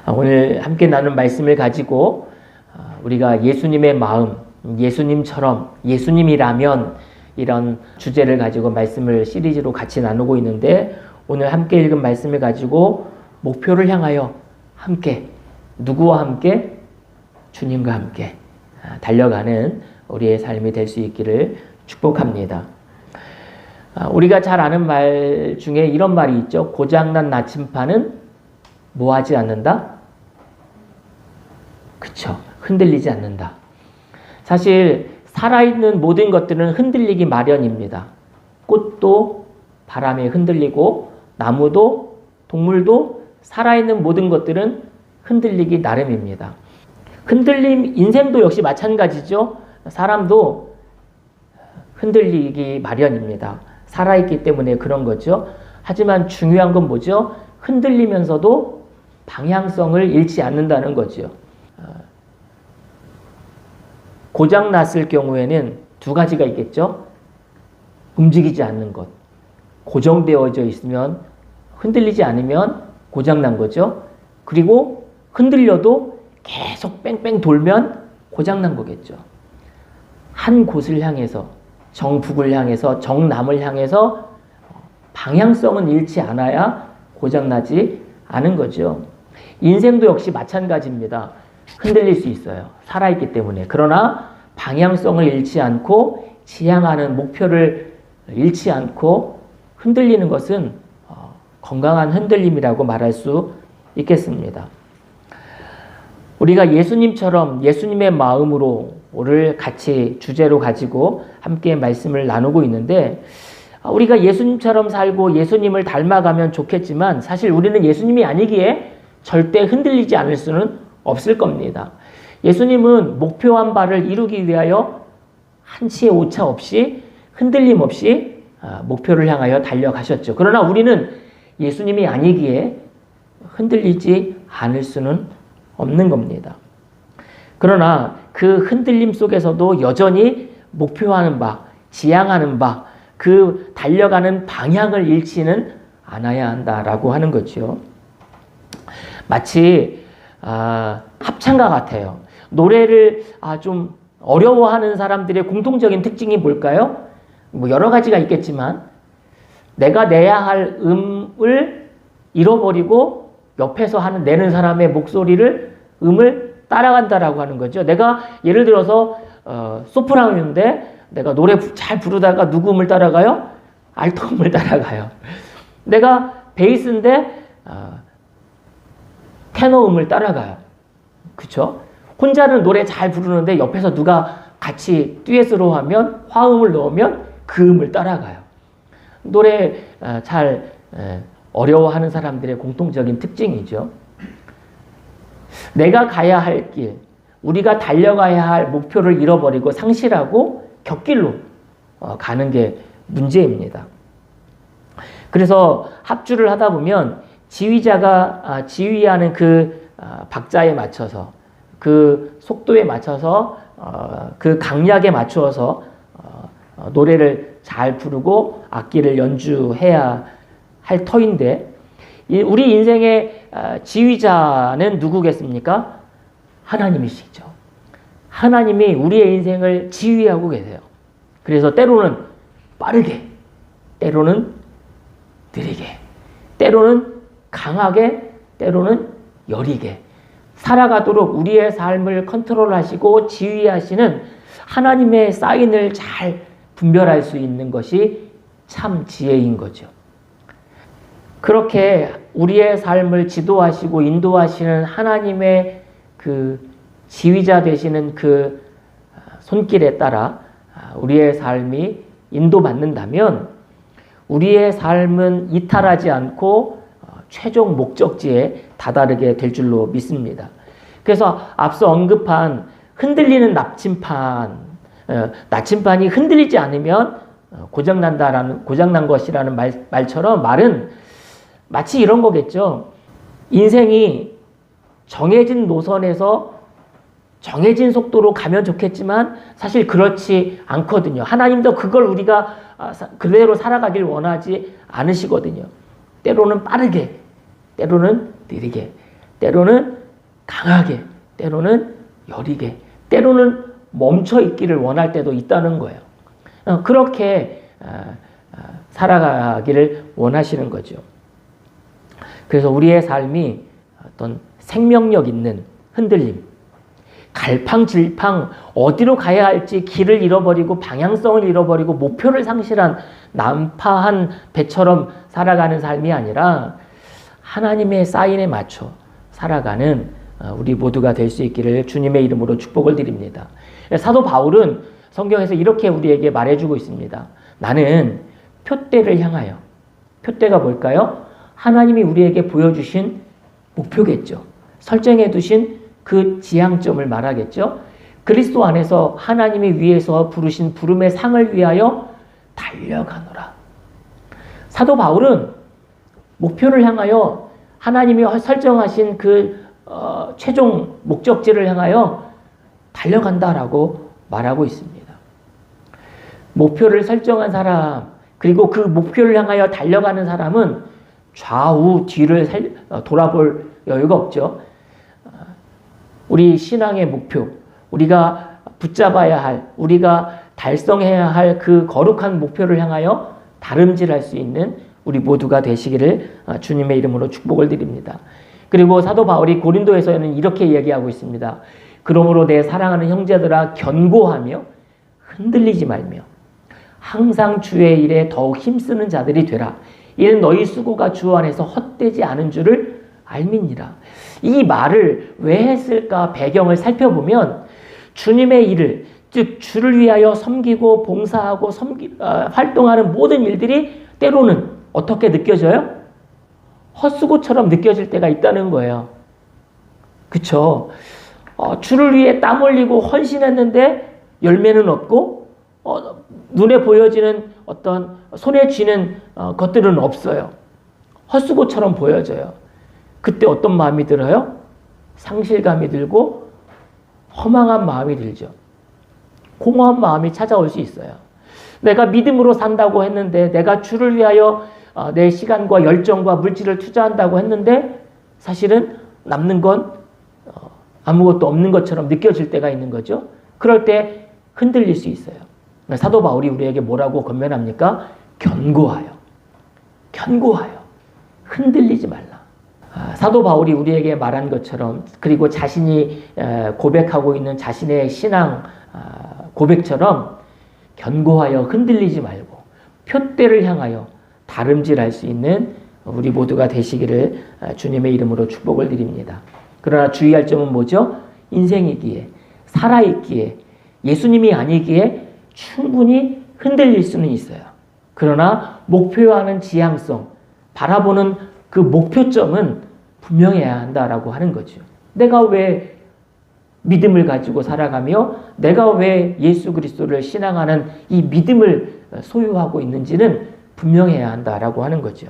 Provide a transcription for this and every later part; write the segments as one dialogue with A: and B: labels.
A: 오늘 함께 나눈 말씀을 가지고 우리가 예수님의 마음, 예수님처럼, 예수님이라면 이런 주제를 가지고 말씀을 시리즈로 같이 나누고 있는데, 오늘 함께 읽은 말씀을 가지고 목표를 향하여 함께, 누구와 함께? 주님과 함께 달려가는 우리의 삶이 될 수 있기를 축복합니다. 우리가 잘 아는 말 중에 이런 말이 있죠. 고장난 나침판은 뭐 하지 않는다? 그쵸. 흔들리지 않는다. 사실 살아있는 모든 것들은 흔들리기 마련입니다. 꽃도 바람에 흔들리고, 나무도, 동물도, 살아있는 모든 것들은 흔들리기 나름입니다. 흔들림, 인생도 역시 마찬가지죠. 사람도 흔들리기 마련입니다. 살아있기 때문에 그런 거죠. 하지만 중요한 건 뭐죠? 흔들리면서도 방향성을 잃지 않는다는 거죠. 고장 났을 경우에는 두 가지가 있겠죠. 움직이지 않는 것. 고정되어져 있으면, 흔들리지 않으면 고장 난 거죠. 그리고 흔들려도 계속 뺑뺑 돌면 고장 난 거겠죠. 한 곳을 향해서, 정북을 향해서, 정남을 향해서 방향성은 잃지 않아야 고장나지 않은 거죠. 인생도 역시 마찬가지입니다. 흔들릴 수 있어요. 살아있기 때문에. 그러나 방향성을 잃지 않고, 지향하는 목표를 잃지 않고 흔들리는 것은 건강한 흔들림이라고 말할 수 있겠습니다. 우리가 예수님처럼, 예수님의 마음으로를 같이 주제로 가지고 함께 말씀을 나누고 있는데, 우리가 예수님처럼 살고 예수님을 닮아가면 좋겠지만, 사실 우리는 예수님이 아니기에 절대 흔들리지 않을 수는 없을 겁니다. 예수님은 목표한 바를 이루기 위하여 한치의 오차 없이, 흔들림 없이 목표를 향하여 달려가셨죠. 그러나 우리는 예수님이 아니기에 흔들리지 않을 수는 없는 겁니다. 그러나 그 흔들림 속에서도 여전히 목표하는 바, 지향하는 바, 그 달려가는 방향을 잃지는 않아야 한다라고 하는 거죠. 마치 합창가 같아요. 노래를 좀 어려워하는 사람들의 공통적인 특징이 뭘까요? 뭐 여러 가지가 있겠지만, 내가 내야 할 음을 잃어버리고 옆에서 내는 사람의 목소리를, 음을 따라간다라고 하는 거죠. 내가 예를 들어서 소프라노인데 내가 노래 잘 부르다가 누구 음을 따라가요? 알토 음을 따라가요. 내가 베이스인데 테너 음을 따라가요. 그쵸? 혼자는 노래 잘 부르는데 옆에서 누가 같이 듀엣으로 하면, 화음을 넣으면 그 음을 따라가요. 노래 잘 어려워하는 사람들의 공통적인 특징이죠. 내가 가야 할 길, 우리가 달려가야 할 목표를 잃어버리고 상실하고 곁길로 가는 게 문제입니다. 그래서 합주를 하다 보면 지휘자가 지휘하는 그 박자에 맞춰서, 그 속도에 맞춰서, 그 강약에 맞추어서 노래를 잘 부르고 악기를 연주해야 할 터인데, 우리 인생의 지휘자는 누구겠습니까? 하나님이시죠. 하나님이 우리의 인생을 지휘하고 계세요. 그래서 때로는 빠르게, 때로는 느리게, 때로는 강하게, 때로는 여리게 살아가도록 우리의 삶을 컨트롤하시고 지휘하시는 하나님의 사인을 잘 분별할 수 있는 것이 참 지혜인 거죠. 그렇게 우리의 삶을 지도하시고 인도하시는 하나님의 그 지휘자 되시는 그 손길에 따라 우리의 삶이 인도받는다면 우리의 삶은 이탈하지 않고 최종 목적지에 다다르게 될 줄로 믿습니다. 그래서 앞서 언급한 흔들리는 나침판이 흔들리지 않으면 고장난 것이라는 말처럼, 말은 마치 이런 거겠죠. 인생이 정해진 노선에서 정해진 속도로 가면 좋겠지만 사실 그렇지 않거든요. 하나님도 그걸 우리가 그대로 살아가길 원하지 않으시거든요. 때로는 빠르게, 때로는 느리게, 때로는 강하게, 때로는 여리게, 때로는 멈춰 있기를 원할 때도 있다는 거예요. 그렇게 살아가기를 원하시는 거죠. 그래서 우리의 삶이 어떤 생명력 있는 흔들림, 갈팡질팡 어디로 가야 할지 길을 잃어버리고 방향성을 잃어버리고 목표를 상실한 난파한 배처럼 살아가는 삶이 아니라 하나님의 사인에 맞춰 살아가는 우리 모두가 될 수 있기를 주님의 이름으로 축복을 드립니다. 사도 바울은 성경에서 이렇게 우리에게 말해주고 있습니다. 나는 표대를 향하여. 표대가 뭘까요? 하나님이 우리에게 보여주신 목표겠죠. 설정해 두신 그 지향점을 말하겠죠. 그리스도 안에서 하나님이 위에서 부르신 부름의 상을 위하여 달려가노라. 사도 바울은 목표를 향하여 하나님이 설정하신 그 최종 목적지를 향하여 달려간다라고 말하고 있습니다. 목표를 설정한 사람, 그리고 그 목표를 향하여 달려가는 사람은 좌우 뒤를 돌아볼 여유가 없죠. 우리 신앙의 목표, 우리가 붙잡아야 할, 우리가 달성해야 할 그 거룩한 목표를 향하여 다름질할 수 있는 우리 모두가 되시기를 주님의 이름으로 축복을 드립니다. 그리고 사도 바울이 고린도에서는 이렇게 얘기하고 있습니다. 그러므로 내 사랑하는 형제들아 견고하며 흔들리지 말며 항상 주의 일에 더욱 힘쓰는 자들이 되라. 이는 너희 수고가 주 안에서 헛되지 않은 줄을 알미니라. 이 말을 왜 했을까 배경을 살펴보면 주님의 일을, 즉 주를 위하여 섬기고 봉사하고 활동하는 모든 일들이 때로는 어떻게 느껴져요? 헛수고처럼 느껴질 때가 있다는 거예요. 그쵸? 주를 위해 땀 흘리고 헌신했는데 열매는 없고 눈에 보여지는 어떤 손에 쥐는 것들은 없어요. 헛수고처럼 보여져요. 그때 어떤 마음이 들어요? 상실감이 들고 허망한 마음이 들죠. 공허한 마음이 찾아올 수 있어요. 내가 믿음으로 산다고 했는데, 내가 주를 위하여 내 시간과 열정과 물질을 투자한다고 했는데 사실은 남는 건 아무것도 없는 것처럼 느껴질 때가 있는 거죠. 그럴 때 흔들릴 수 있어요. 사도 바울이 우리에게 뭐라고 권면합니까? 견고하여. 견고하여. 흔들리지 말라. 사도 바울이 우리에게 말한 것처럼, 그리고 자신이 고백하고 있는 자신의 신앙 고백처럼 견고하여 흔들리지 말고 표대를 향하여 다름질할 수 있는 우리 모두가 되시기를 주님의 이름으로 축복을 드립니다. 그러나 주의할 점은 뭐죠? 인생이기에, 살아있기에, 예수님이 아니기에 충분히 흔들릴 수는 있어요. 그러나 목표하는 지향성, 바라보는 그 목표점은 분명해야 한다라고 하는 거죠. 내가 왜 믿음을 가지고 살아가며 내가 왜 예수 그리스도를 신앙하는 이 믿음을 소유하고 있는지는 분명해야 한다라고 하는 거죠.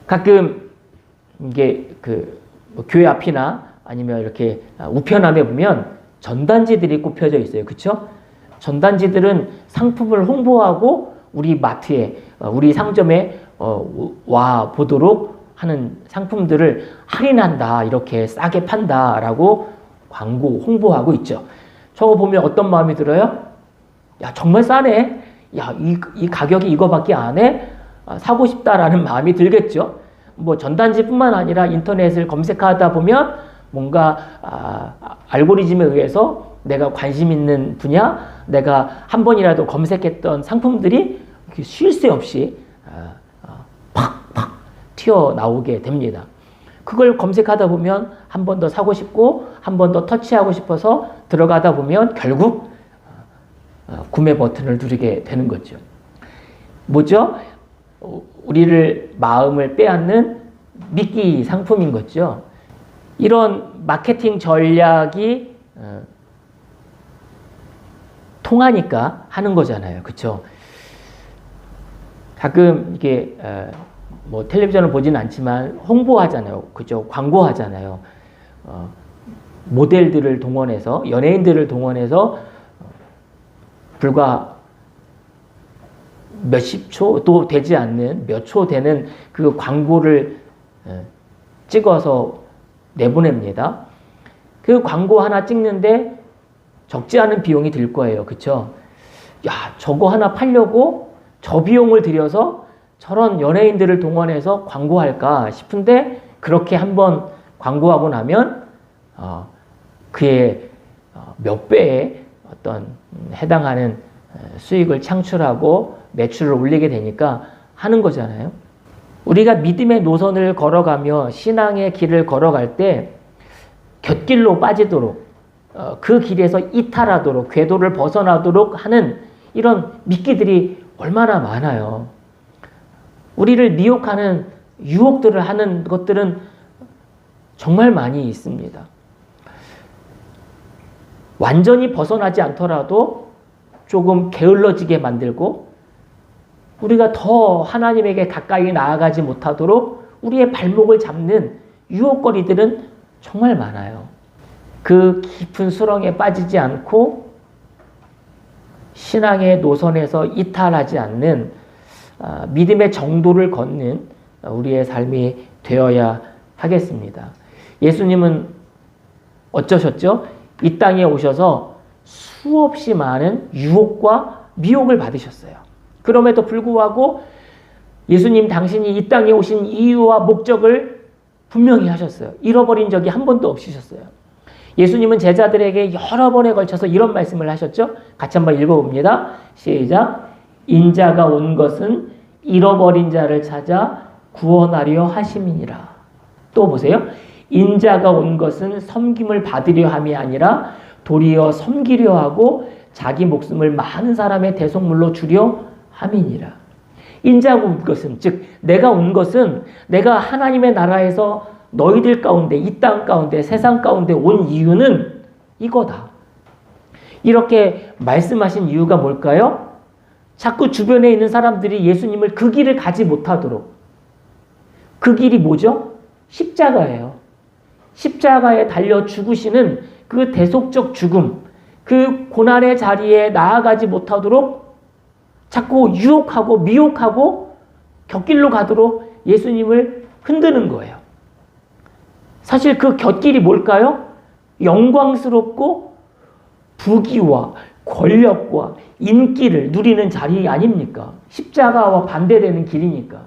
A: 가끔 이게 뭐 교회 앞이나 아니면 이렇게 우편함에 보면 전단지들이 꼽혀져 있어요. 그렇죠? 전단지들은 상품을 홍보하고 우리 마트에, 우리 상점에 와 보도록 하는 상품들을 할인한다, 이렇게 싸게 판다라고 광고, 홍보하고 있죠. 저거 보면 어떤 마음이 들어요? 야, 정말 싸네. 야, 이 가격이 이거밖에 안 해? 사고 싶다라는 마음이 들겠죠. 뭐 전단지뿐만 아니라 인터넷을 검색하다 보면 뭔가 알고리즘에 의해서 내가 관심 있는 분야, 내가 한 번이라도 검색했던 상품들이 쉴 새 없이 팍팍 튀어나오게 됩니다. 그걸 검색하다 보면 한 번 더 사고 싶고 한 번 더 터치하고 싶어서 들어가다 보면 결국 구매 버튼을 누르게 되는 거죠. 뭐죠? 우리를 마음을 빼앗는 미끼 상품인 거죠. 이런 마케팅 전략이 통하니까 하는 거잖아요. 그렇죠? 가끔 이게 뭐 텔레비전을 보지는 않지만 홍보하잖아요. 그죠? 광고하잖아요. 모델들을 동원해서, 연예인들을 동원해서 불과 몇십 초도 되지 않는, 몇 초 되는 그 광고를 찍어서 내보냅니다. 그 광고 하나 찍는데 적지 않은 비용이 들 거예요. 그쵸? 야, 저거 하나 팔려고 저 비용을 들여서 저런 연예인들을 동원해서 광고할까 싶은데 그렇게 한번 광고하고 나면 그의 몇 배의 어떤 해당하는 수익을 창출하고 매출을 올리게 되니까 하는 거잖아요. 우리가 믿음의 노선을 걸어가며 신앙의 길을 걸어갈 때 곁길로 빠지도록 그 길에서 이탈하도록 궤도를 벗어나도록 하는 이런 미끼들이 얼마나 많아요. 우리를 미혹하는 유혹들을 하는 것들은 정말 많이 있습니다. 완전히 벗어나지 않더라도 조금 게을러지게 만들고 우리가 더 하나님에게 가까이 나아가지 못하도록 우리의 발목을 잡는 유혹거리들은 정말 많아요. 그 깊은 수렁에 빠지지 않고 신앙의 노선에서 이탈하지 않는 믿음의 정도를 걷는 우리의 삶이 되어야 하겠습니다. 예수님은 어쩌셨죠? 이 땅에 오셔서 수없이 많은 유혹과 미혹을 받으셨어요. 그럼에도 불구하고 예수님 당신이 이 땅에 오신 이유와 목적을 분명히 하셨어요. 잃어버린 적이 한 번도 없으셨어요. 예수님은 제자들에게 여러 번에 걸쳐서 이런 말씀을 하셨죠. 같이 한번 읽어봅니다. 시작. 인자가 온 것은 잃어버린 자를 찾아 구원하려 하심이니라. 또 보세요. 인자가 온 것은 섬김을 받으려 함이 아니라 도리어 섬기려 하고 자기 목숨을 많은 사람의 대속물로 주려 함이니라. 인자가 온 것은, 즉 내가 온 것은 내가 하나님의 나라에서 너희들 가운데, 이 땅 가운데, 세상 가운데 온 이유는 이거다. 이렇게 말씀하신 이유가 뭘까요? 자꾸 주변에 있는 사람들이 예수님을 그 길을 가지 못하도록. 그 길이 뭐죠? 십자가예요. 십자가에 달려 죽으시는 그 대속적 죽음, 그 고난의 자리에 나아가지 못하도록 자꾸 유혹하고 미혹하고 곁길로 가도록 예수님을 흔드는 거예요. 사실 그 곁길이 뭘까요? 영광스럽고 부귀와 권력과 인기를 누리는 자리 아닙니까? 십자가와 반대되는 길이니까.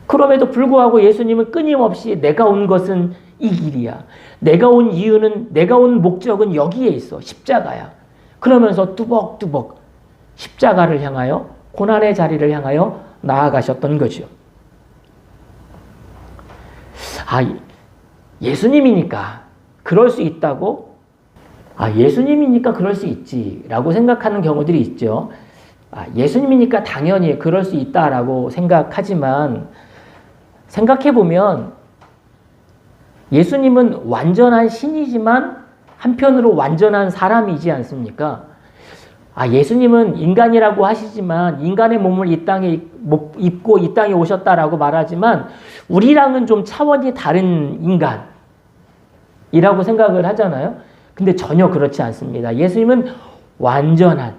A: 그럼에도 불구하고 예수님은 끊임없이 내가 온 것은 이 길이야. 내가 온 이유는, 내가 온 목적은 여기에 있어. 십자가야. 그러면서 뚜벅뚜벅 십자가를 향하여, 고난의 자리를 향하여 나아가셨던 거죠. 예수님이니까 그럴 수 있다고? 예수님이니까 그럴 수 있지라고 생각하는 경우들이 있죠. 예수님이니까 당연히 그럴 수 있다라고 생각하지만 생각해보면 예수님은 완전한 신이지만 한편으로 완전한 사람이지 않습니까? 예수님은 인간이라고 하시지만 인간의 몸을 이 땅에 입고 이 땅에 오셨다라고 말하지만 우리랑은 좀 차원이 다른 인간이라고 생각을 하잖아요. 근데 전혀 그렇지 않습니다. 예수님은 완전한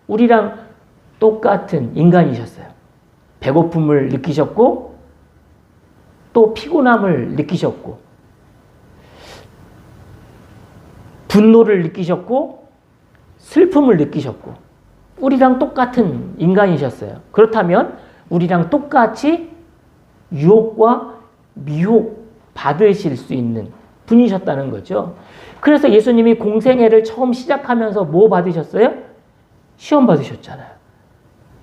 A: 우리랑 똑같은 인간이셨어요. 배고픔을 느끼셨고 또 피곤함을 느끼셨고 분노를 느끼셨고 슬픔을 느끼셨고 우리랑 똑같은 인간이셨어요. 그렇다면 우리랑 똑같이 유혹과 미혹 받으실 수 있는 분이셨다는 거죠. 그래서 예수님이 공생애를 처음 시작하면서 뭐 받으셨어요? 시험 받으셨잖아요.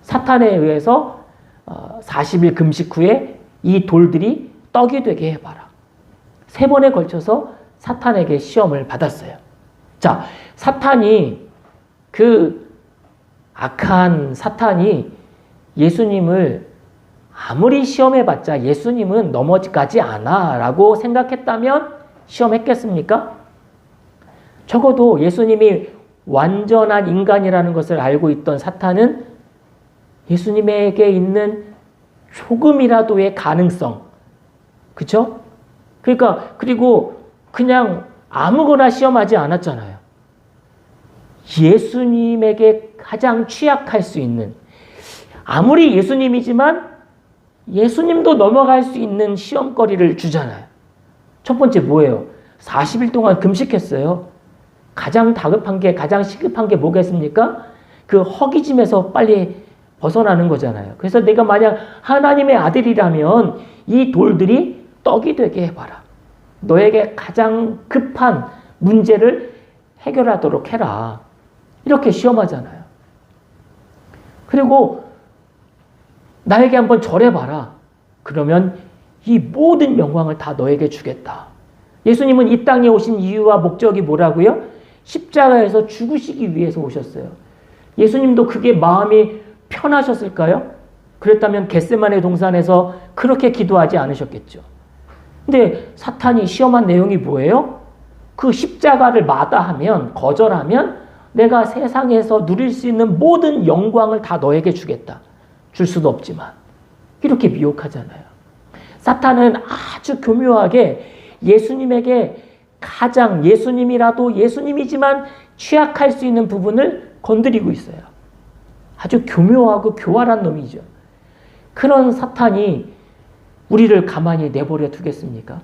A: 사탄에 의해서 40일 금식 후에 이 돌들이 떡이 되게 해봐라. 3번에 걸쳐서 사탄에게 시험을 받았어요. 자, 사탄이 그 악한 사탄이 예수님을 아무리 시험해봤자 예수님은 넘어지지 않아 라고 생각했다면 시험했겠습니까? 적어도 예수님이 완전한 인간이라는 것을 알고 있던 사탄은 예수님에게 있는 조금이라도의 가능성, 그쵸? 그러니까 그리고 그냥 아무거나 시험하지 않았잖아요. 예수님에게 가장 취약할 수 있는, 아무리 예수님이지만 예수님도 넘어갈 수 있는 시험거리를 주잖아요. 첫 번째 뭐예요? 40일 동안 금식했어요. 가장 다급한 게, 가장 시급한 게 뭐겠습니까? 그 허기짐에서 빨리 벗어나는 거잖아요. 그래서 내가 만약 하나님의 아들이라면 이 돌들이 떡이 되게 해봐라. 너에게 가장 급한 문제를 해결하도록 해라. 이렇게 시험하잖아요. 그리고 나에게 한번 절해봐라. 그러면 이 모든 영광을 다 너에게 주겠다. 예수님은 이 땅에 오신 이유와 목적이 뭐라고요? 십자가에서 죽으시기 위해서 오셨어요. 예수님도 그게 마음이 편하셨을까요? 그랬다면 겟세마네 동산에서 그렇게 기도하지 않으셨겠죠. 근데 사탄이 시험한 내용이 뭐예요? 그 십자가를 마다하면, 거절하면 내가 세상에서 누릴 수 있는 모든 영광을 다 너에게 주겠다. 줄 수도 없지만. 이렇게 미혹하잖아요. 사탄은 아주 교묘하게 예수님에게 가장, 예수님이라도 예수님이지만 취약할 수 있는 부분을 건드리고 있어요. 아주 교묘하고 교활한 놈이죠. 그런 사탄이 우리를 가만히 내버려 두겠습니까?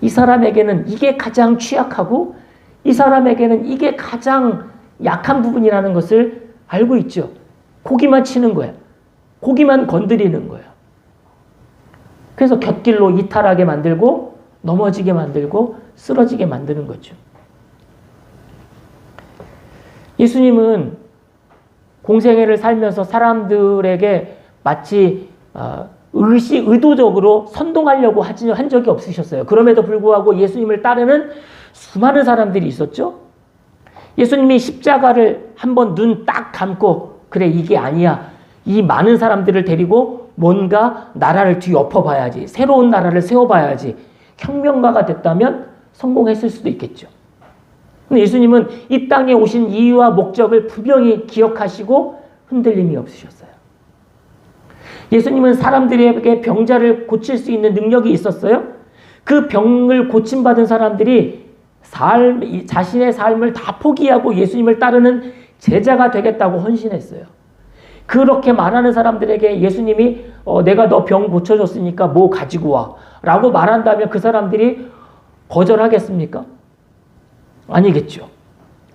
A: 이 사람에게는 이게 가장 취약하고 이 사람에게는 이게 가장 약한 부분이라는 것을 알고 있죠. 고기만 치는 거야. 고기만 건드리는 거야. 그래서 곁길로 이탈하게 만들고 넘어지게 만들고 쓰러지게 만드는 거죠. 예수님은 공생애를 살면서 사람들에게 마치 의도적으로 선동하려고 한 적이 없으셨어요. 그럼에도 불구하고 예수님을 따르는 수많은 사람들이 있었죠. 예수님이 십자가를 한번 눈 딱 감고 그래 이게 아니야. 이 많은 사람들을 데리고 뭔가 나라를 뒤엎어봐야지. 새로운 나라를 세워봐야지. 혁명가가 됐다면 성공했을 수도 있겠죠. 근데 예수님은 이 땅에 오신 이유와 목적을 분명히 기억하시고 흔들림이 없으셨어요. 예수님은 사람들에게 병자를 고칠 수 있는 능력이 있었어요. 그 병을 고침받은 사람들이 자신의 삶을 다 포기하고 예수님을 따르는 제자가 되겠다고 헌신했어요. 그렇게 말하는 사람들에게 예수님이 내가 너 병 고쳐줬으니까 뭐 가지고 와 라고 말한다면 그 사람들이 거절하겠습니까? 아니겠죠.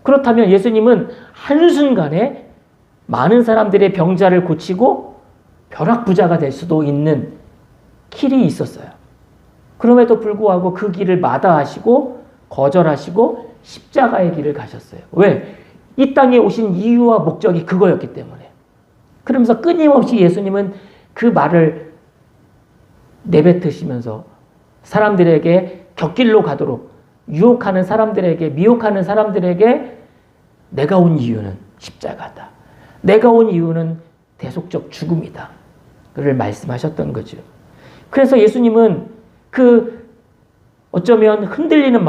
A: 그렇다면 예수님은 한순간에 많은 사람들의 병자를 고치고 벼락부자가 될 수도 있는 길이 있었어요. 그럼에도 불구하고 그 길을 마다하시고 거절하시고 십자가의 길을 가셨어요. 왜? 이 땅에 오신 이유와 목적이 그거였기 때문에. 그러면서 끊임없이 예수님은 그 말을 내뱉으시면서 사람들에게 곁길로 가도록 유혹하는 사람들에게, 미혹하는 사람들에게 내가 온 이유는 십자가다. 내가 온 이유는 대속적 죽음이다. 를 말씀하셨던 거죠. 그래서 예수님은 그 어쩌면 흔들리는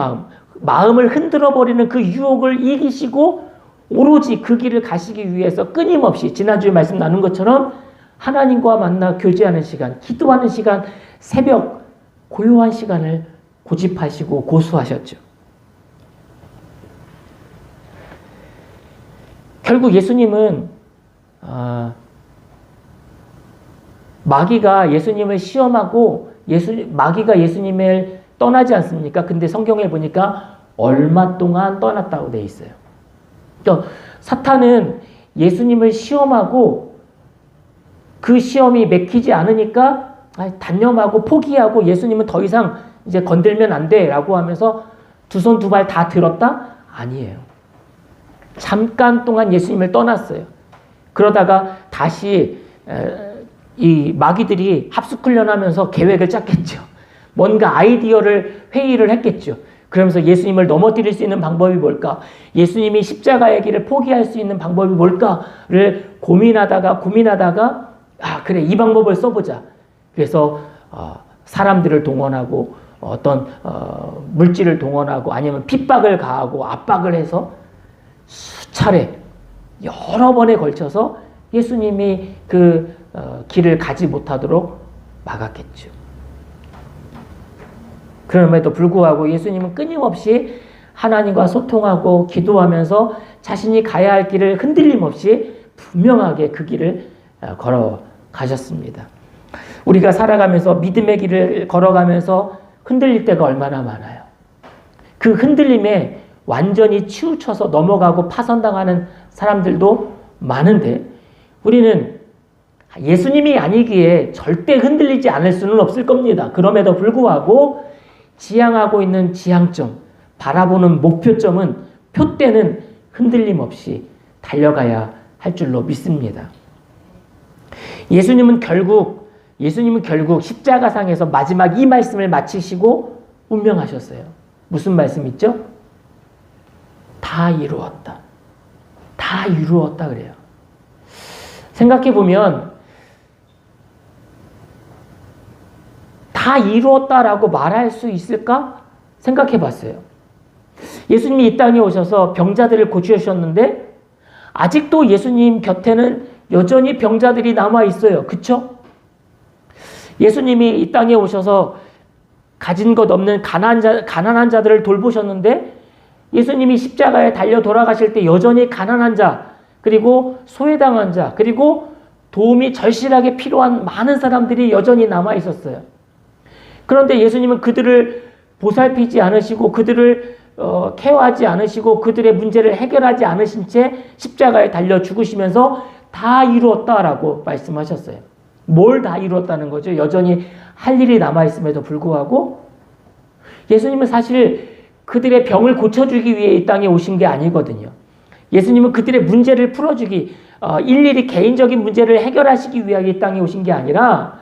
A: 마음을 흔들어버리는 그 유혹을 이기시고 오로지 그 길을 가시기 위해서 끊임없이 지난주에 말씀 나눈 것처럼 하나님과 만나 교제하는 시간, 기도하는 시간, 새벽 고요한 시간을 고집하시고 고수하셨죠. 결국 예수님은 마귀가 예수님을 시험하고 마귀가 예수님을 떠나지 않습니까? 근데 성경에 보니까 얼마 동안 떠났다고 돼 있어요. 그러니까 사탄은 예수님을 시험하고 그 시험이 맥히지 않으니까 단념하고 포기하고 예수님은 더 이상 이제 건들면 안 돼 라고 하면서 두 손 두 발 다 들었다? 아니에요. 잠깐 동안 예수님을 떠났어요. 그러다가 다시 이 마귀들이 합숙훈련하면서 계획을 짰겠죠. 뭔가 아이디어를 회의를 했겠죠. 그러면서 예수님을 넘어뜨릴 수 있는 방법이 뭘까? 예수님이 십자가의 길을 포기할 수 있는 방법이 뭘까를 고민하다가 그래 이 방법을 써보자. 그래서 사람들을 동원하고 어떤 물질을 동원하고 아니면 핍박을 가하고 압박을 해서 수차례 여러 번에 걸쳐서 예수님이 그 길을 가지 못하도록 막았겠죠. 그럼에도 불구하고 예수님은 끊임없이 하나님과 소통하고 기도하면서 자신이 가야 할 길을 흔들림 없이 분명하게 그 길을 걸어가셨습니다. 우리가 살아가면서 믿음의 길을 걸어가면서 흔들릴 때가 얼마나 많아요. 그 흔들림에 완전히 치우쳐서 넘어가고 파선당하는 사람들도 많은데 우리는 예수님이 아니기에 절대 흔들리지 않을 수는 없을 겁니다. 그럼에도 불구하고 지향하고 있는 지향점, 바라보는 목표점은 표대는 흔들림 없이 달려가야 할 줄로 믿습니다. 예수님은 결국 십자가상에서 마지막 이 말씀을 마치시고 운명하셨어요. 무슨 말씀 있죠? 다 이루었다. 다 이루었다 그래요. 생각해보면 다 이루었다라고 말할 수 있을까? 생각해봤어요. 예수님이 이 땅에 오셔서 병자들을 고치셨는데 아직도 예수님 곁에는 여전히 병자들이 남아있어요. 그쵸? 예수님이 이 땅에 오셔서 가진 것 없는 가난한 자들을 돌보셨는데 예수님이 십자가에 달려 돌아가실 때 여전히 가난한 자, 그리고 소외당한 자, 그리고 도움이 절실하게 필요한 많은 사람들이 여전히 남아있었어요. 그런데 예수님은 그들을 보살피지 않으시고 그들을 케어하지 않으시고 그들의 문제를 해결하지 않으신 채 십자가에 달려 죽으시면서 다 이루었다라고 말씀하셨어요. 뭘 다 이루었다는 거죠? 여전히 할 일이 남아있음에도 불구하고 예수님은 사실 그들의 병을 고쳐주기 위해 이 땅에 오신 게 아니거든요. 예수님은 그들의 문제를 풀어주기, 일일이 개인적인 문제를 해결하시기 위하여 이 땅에 오신 게 아니라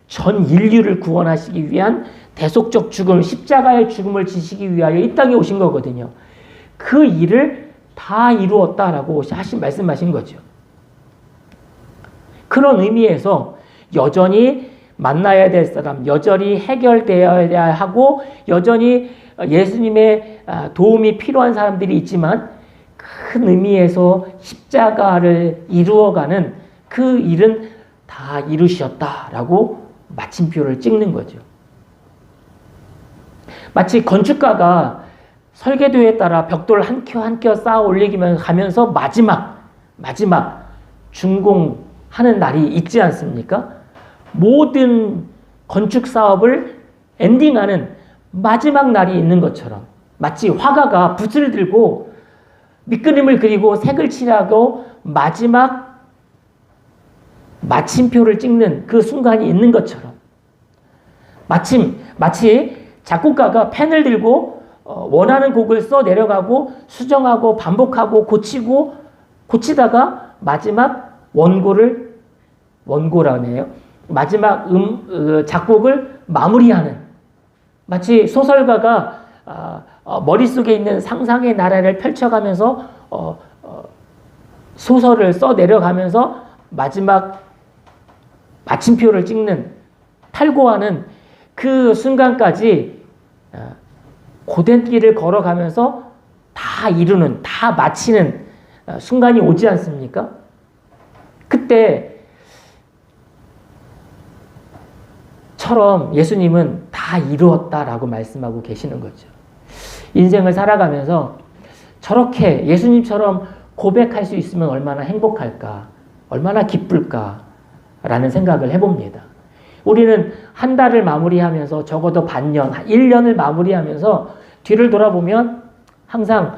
A: 전 인류를 구원하시기 위한 대속적 죽음, 십자가의 죽음을 지시기 위하여 이 땅에 오신 거거든요. 그 일을 다 이루었다라고 말씀하신 거죠. 그런 의미에서 여전히 만나야 될 사람, 여전히 해결되어야 하고 여전히 예수님의 도움이 필요한 사람들이 있지만 큰 의미에서 십자가를 이루어가는 그 일은 다 이루셨다라고 마침표를 찍는 거죠. 마치 건축가가 설계도에 따라 벽돌 한 켜 한 켜 쌓아 올리면서 마지막 준공하는 날이 있지 않습니까? 모든 건축 사업을 엔딩하는 마지막 날이 있는 것처럼 마치 화가가 붓을 들고 밑그림을 그리고 색을 칠하고 마지막 마침표를 찍는 그 순간이 있는 것처럼 마치 작곡가가 펜을 들고 원하는 곡을 써 내려가고 수정하고 반복하고 고치다가 마지막 원고라네요. 마지막 작곡을 마무리하는, 마치 소설가가 머릿속에 있는 상상의 나라를 펼쳐가면서 소설을 써 내려가면서 마지막 마침표를 찍는, 탈고하는 그 순간까지 고된 길을 걸어가면서 다 이루는, 다 마치는 순간이 오지 않습니까? 그때처럼 예수님은 다 이루었다라고 말씀하고 계시는 거죠. 인생을 살아가면서 저렇게 예수님처럼 고백할 수 있으면 얼마나 행복할까, 얼마나 기쁠까라는 생각을 해봅니다. 우리는 한 달을 마무리하면서 적어도 반년, 1년을 마무리하면서 뒤를 돌아보면 항상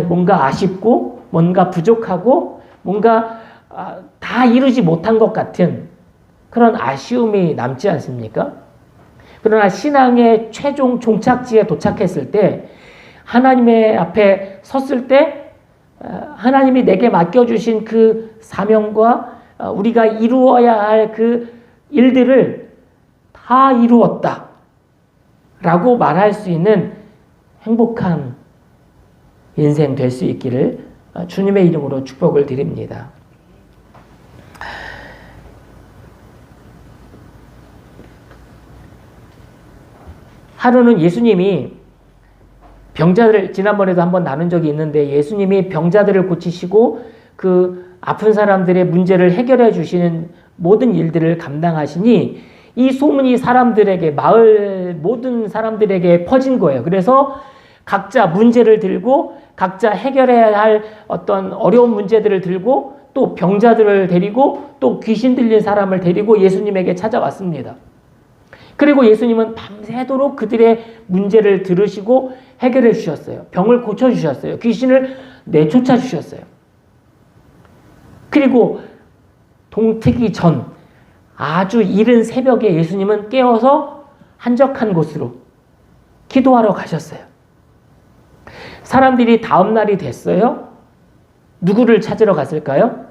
A: 뭔가 아쉽고 뭔가 부족하고 뭔가 다 이루지 못한 것 같은 그런 아쉬움이 남지 않습니까? 그러나 신앙의 최종 종착지에 도착했을 때, 하나님의 앞에 섰을 때 하나님이 내게 맡겨주신 그 사명과 우리가 이루어야 할 그 일들을 다 이루었다 라고 말할 수 있는 행복한 인생 될 수 있기를 주님의 이름으로 축복을 드립니다. 하루는 예수님이 병자들, 지난번에도 한번 나눈 적이 있는데 예수님이 병자들을 고치시고 그 아픈 사람들의 문제를 해결해 주시는 모든 일들을 감당하시니 이 소문이 사람들에게, 마을 모든 사람들에게 퍼진 거예요. 그래서 각자 문제를 들고 각자 해결해야 할 어떤 어려운 문제들을 들고 또 병자들을 데리고 또 귀신 들린 사람을 데리고 예수님에게 찾아왔습니다. 그리고 예수님은 밤새도록 그들의 문제를 들으시고 해결해 주셨어요. 병을 고쳐 주셨어요. 귀신을 내쫓아 주셨어요. 그리고 동트기 전 아주 이른 새벽에 예수님은 깨어서 한적한 곳으로 기도하러 가셨어요. 사람들이 다음 날이 됐어요. 누구를 찾으러 갔을까요?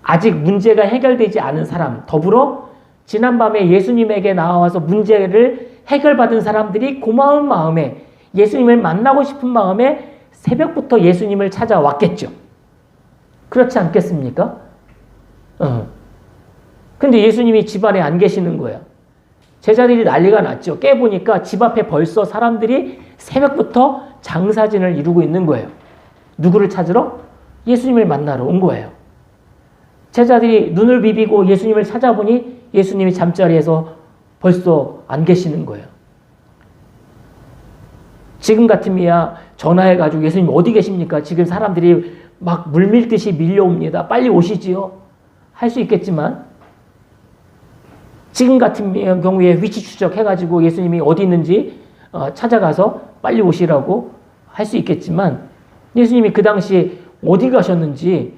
A: 아직 문제가 해결되지 않은 사람, 더불어 지난밤에 예수님에게 나와서 문제를 해결받은 사람들이 고마운 마음에 예수님을 만나고 싶은 마음에 새벽부터 예수님을 찾아왔겠죠. 그렇지 않겠습니까? 근데 예수님이 집 안에 안 계시는 거야. 제자들이 난리가 났죠. 깨보니까 집 앞에 벌써 사람들이 새벽부터 장사진을 이루고 있는 거예요. 누구를 찾으러? 예수님을 만나러 온 거예요. 제자들이 눈을 비비고 예수님을 찾아보니 예수님이 잠자리에서 벌써 안 계시는 거예요. 지금 같으면 전화해가지고 예수님 어디 계십니까? 지금 사람들이 막 물밀듯이 밀려옵니다. 빨리 오시지요. 할 수 있겠지만 지금 같은 경우에 위치 추적해가지고 예수님이 어디 있는지 찾아가서 빨리 오시라고 할 수 있겠지만 예수님이 그 당시 어디 가셨는지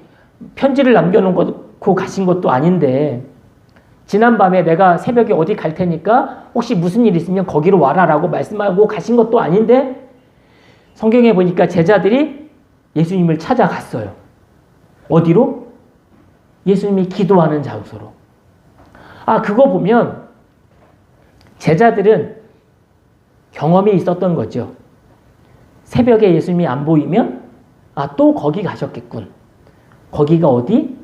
A: 편지를 남겨놓고 가신 것도 아닌데 지난밤에 내가 새벽에 어디 갈 테니까 혹시 무슨 일 있으면 거기로 와라라고 말씀하고 가신 것도 아닌데 성경에 보니까 제자들이 예수님을 찾아갔어요. 어디로? 예수님이 기도하는 장소로. 그거 보면 제자들은 경험이 있었던 거죠. 새벽에 예수님이 안 보이면 또 거기 가셨겠군. 거기가 어디?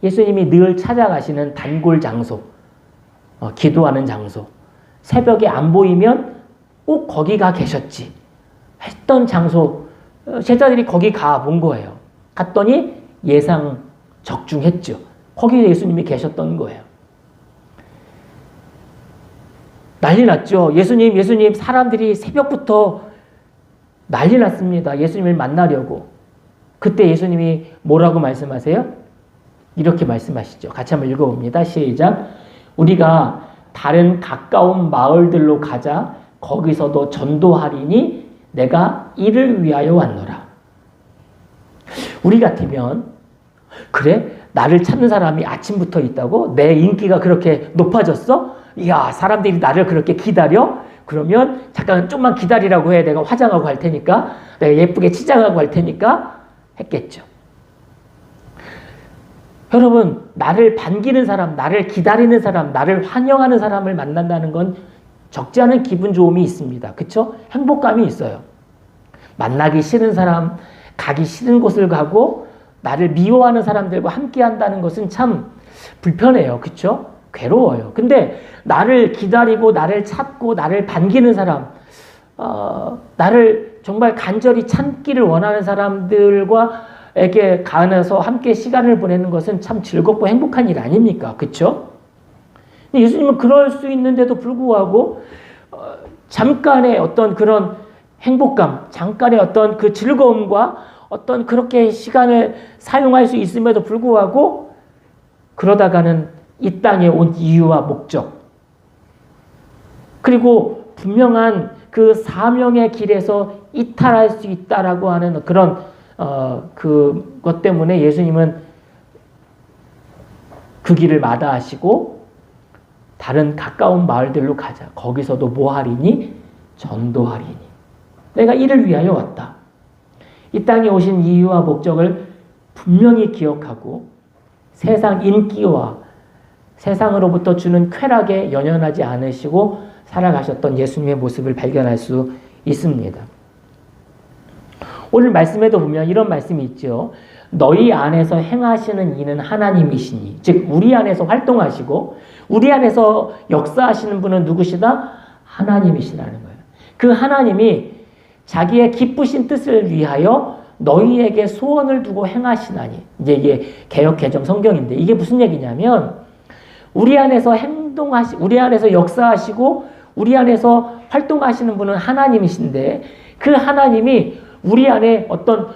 A: 예수님이 늘 찾아가시는 단골 장소, 기도하는 장소. 새벽에 안 보이면 꼭 거기가 계셨지 했던 장소. 제자들이 거기 가본 거예요. 갔더니 예상 적중했죠. 거기 예수님이 계셨던 거예요. 난리 났죠. 예수님 사람들이 새벽부터 난리 났습니다. 예수님을 만나려고. 그때 예수님이 뭐라고 말씀하세요? 이렇게 말씀하시죠. 같이 한번 읽어봅니다. 시작. 우리가 다른 가까운 마을들로 가자. 거기서도 전도하리니 내가 이를 위하여 왔노라. 우리 같으면 그래? 나를 찾는 사람이 아침부터 있다고? 내 인기가 그렇게 높아졌어? 이야, 사람들이 나를 그렇게 기다려? 그러면 잠깐 좀만 기다리라고 해. 내가 화장하고 할 테니까. 내가 예쁘게 치장하고 할 테니까. 했겠죠. 여러분, 나를 반기는 사람, 나를 기다리는 사람, 나를 환영하는 사람을 만난다는 건 적지 않은 기분 좋음이 있습니다. 그쵸? 행복감이 있어요. 만나기 싫은 사람, 가기 싫은 곳을 가고 나를 미워하는 사람들과 함께 한다는 것은 참 불편해요. 그쵸? 괴로워요. 근데 나를 기다리고 나를 찾고 나를 반기는 사람, 나를 정말 간절히 찾기를 원하는 사람들과에게 가서 함께 시간을 보내는 것은 참 즐겁고 행복한 일 아닙니까? 그쵸? 예수님은 그럴 수 있는데도 불구하고 잠깐의 어떤 그런 행복감, 잠깐의 어떤 그 즐거움과 어떤 그렇게 시간을 사용할 수 있음에도 불구하고 그러다가는 이 땅에 온 이유와 목적, 그리고 분명한 그 사명의 길에서 이탈할 수 있다라고 하는 그런 그것 때문에 예수님은 그 길을 마다하시고 다른 가까운 마을들로 가자. 거기서도 뭐 하리니? 전도하리니. 내가 이를 위하여 왔다. 이 땅에 오신 이유와 목적을 분명히 기억하고 세상 인기와 세상으로부터 주는 쾌락에 연연하지 않으시고 살아가셨던 예수님의 모습을 발견할 수 있습니다. 오늘 말씀에도 보면 이런 말씀이 있죠. 너희 안에서 행하시는 이는 하나님이시니, 즉 우리 안에서 활동하시고 우리 안에서 역사하시는 분은 누구시다? 하나님이시라는 거예요. 그 하나님이 자기의 기쁘신 뜻을 위하여 너희에게 소원을 두고 행하시나니. 이제 이게 개역 개정 성경인데 이게 무슨 얘기냐면 우리 안에서 우리 안에서 역사하시고 우리 안에서 활동하시는 분은 하나님이신데 그 하나님이 우리 안에 어떤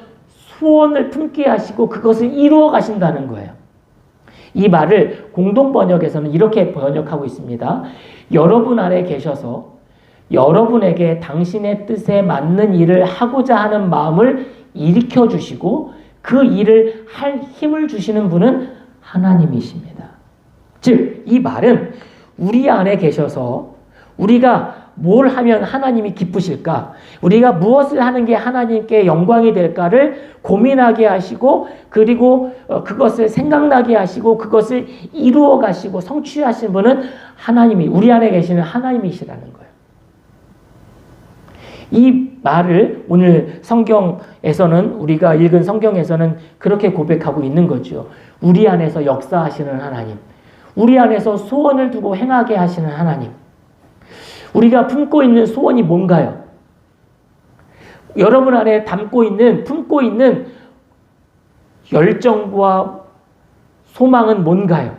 A: 소원을 품게 하시고 그것을 이루어 가신다는 거예요. 이 말을 공동 번역에서는 이렇게 번역하고 있습니다. 여러분 안에 계셔서 여러분에게 당신의 뜻에 맞는 일을 하고자 하는 마음을 일으켜 주시고 그 일을 할 힘을 주시는 분은 하나님이십니다. 즉, 이 말은 우리 안에 계셔서 우리가 뭘 하면 하나님이 기쁘실까? 우리가 무엇을 하는 게 하나님께 영광이 될까를 고민하게 하시고 그리고 그것을 생각나게 하시고 그것을 이루어 가시고 성취하신 분은 하나님이 우리 안에 계시는 하나님이시라는 거예요. 이 말을 오늘 성경에서는 우리가 읽은 성경에서는 그렇게 고백하고 있는 거죠. 우리 안에서 역사하시는 하나님, 우리 안에서 소원을 두고 행하게 하시는 하나님. 우리가 품고 있는 소원이 뭔가요? 여러분 안에 품고 있는 열정과 소망은 뭔가요?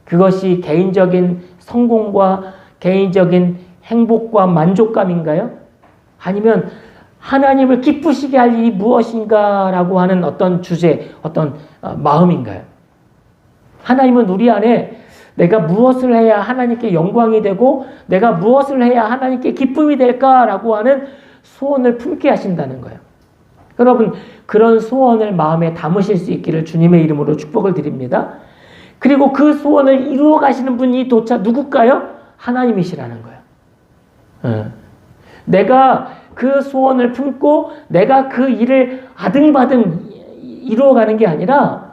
A: 그것이 개인적인 성공과 개인적인 행복과 만족감인가요? 아니면 하나님을 기쁘시게 할 일이 무엇인가라고 하는 어떤 주제, 어떤 마음인가요? 하나님은 우리 안에 내가 무엇을 해야 하나님께 영광이 되고 내가 무엇을 해야 하나님께 기쁨이 될까라고 하는 소원을 품게 하신다는 거예요. 여러분, 그런 소원을 마음에 담으실 수 있기를 주님의 이름으로 축복을 드립니다. 그리고 그 소원을 이루어 가시는 분이 도차 누굴까요? 하나님이시라는 거예요. 내가 그 소원을 품고 내가 그 일을 아등바등 이루어가는 게 아니라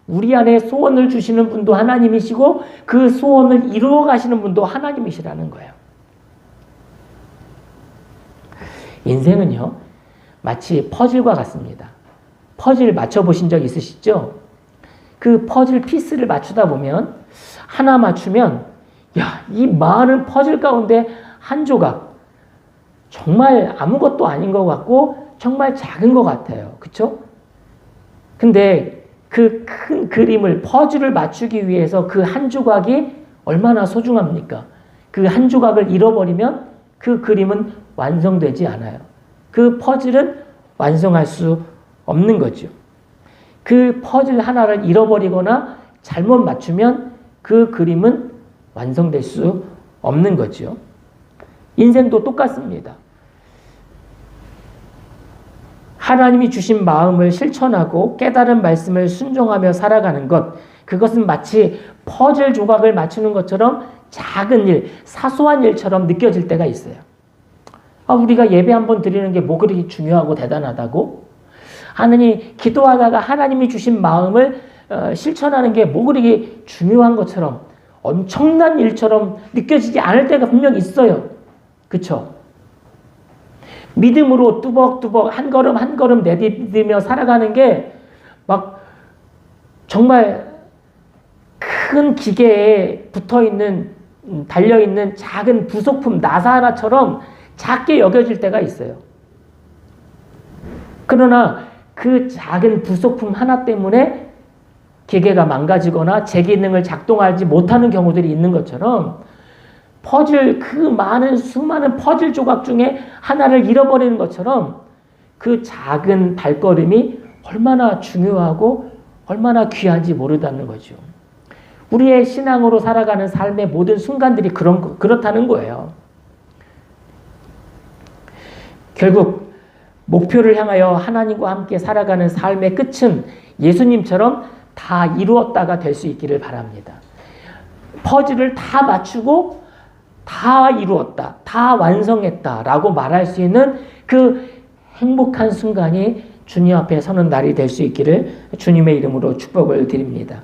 A: 우리 안에 소원을 주시는 분도 하나님이시고 그 소원을 이루어 가시는 분도 하나님이시라는 거예요. 인생은요, 마치 퍼즐과 같습니다. 퍼즐 맞춰보신 적 있으시죠? 그 퍼즐 피스를 맞추다 보면 하나 맞추면 이 많은 퍼즐 가운데 한 조각, 정말 아무것도 아닌 것 같고 정말 작은 것 같아요. 그렇죠? 근데 그 큰 그림을 퍼즐을 맞추기 위해서 그 한 조각이 얼마나 소중합니까? 그 한 조각을 잃어버리면 그 그림은 완성되지 않아요. 그 퍼즐은 완성할 수 없는 거죠. 그 퍼즐 하나를 잃어버리거나 잘못 맞추면 그 그림은 완성될 수 없는 거죠. 인생도 똑같습니다. 하나님이 주신 마음을 실천하고 깨달은 말씀을 순종하며 살아가는 것, 그것은 마치 퍼즐 조각을 맞추는 것처럼 작은 일, 사소한 일처럼 느껴질 때가 있어요. 우리가 예배 한번 드리는 게 뭐 그렇게 중요하고 대단하다고? 하느님, 기도하다가 하나님이 주신 마음을 실천하는 게 뭐 그렇게 중요한 것처럼 엄청난 일처럼 느껴지지 않을 때가 분명 있어요. 그렇죠? 믿음으로 뚜벅뚜벅 한 걸음 한 걸음 내딛으며 살아가는 게 막 정말 큰 기계에 붙어있는 달려있는 작은 부속품 나사 하나처럼 작게 여겨질 때가 있어요. 그러나 그 작은 부속품 하나 때문에 기계가 망가지거나 제 기능을 작동하지 못하는 경우들이 있는 것처럼 퍼즐, 그 많은 수많은 퍼즐 조각 중에 하나를 잃어버리는 것처럼 그 작은 발걸음이 얼마나 중요하고 얼마나 귀한지 모르다는 거죠. 우리의 신앙으로 살아가는 삶의 모든 순간들이 그렇다는 거예요. 결국 목표를 향하여 하나님과 함께 살아가는 삶의 끝은 예수님처럼 다 이루었다가 될 수 있기를 바랍니다. 퍼즐을 다 맞추고 다 이루었다, 다 완성했다라고 말할 수 있는 그 행복한 순간이 주님 앞에 서는 날이 될 수 있기를 주님의 이름으로 축복을 드립니다.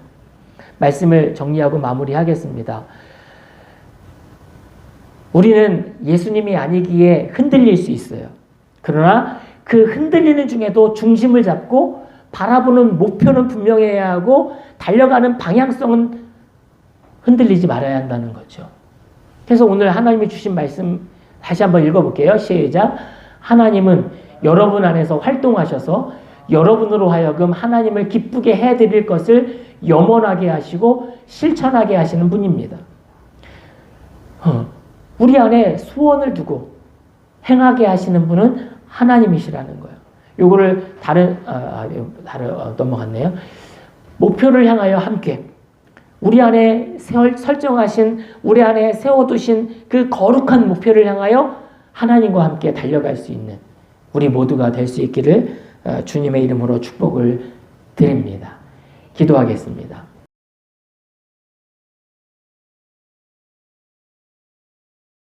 A: 말씀을 정리하고 마무리하겠습니다. 우리는 예수님이 아니기에 흔들릴 수 있어요. 그러나 그 흔들리는 중에도 중심을 잡고 바라보는 목표는 분명해야 하고 달려가는 방향성은 흔들리지 말아야 한다는 거죠. 그래서 오늘 하나님이 주신 말씀 다시 한번 읽어볼게요. 시작. 하나님은 여러분 안에서 활동하셔서 여러분으로 하여금 하나님을 기쁘게 해드릴 것을 염원하게 하시고 실천하게 하시는 분입니다. 우리 안에 소원을 두고 행하게 하시는 분은 하나님이시라는 거예요. 요거를 넘어갔네요. 목표를 향하여 함께. 우리 안에 설정하신, 우리 안에 세워두신 그 거룩한 목표를 향하여 하나님과 함께 달려갈 수 있는 우리 모두가 될 수 있기를 주님의 이름으로 축복을 드립니다. 기도하겠습니다.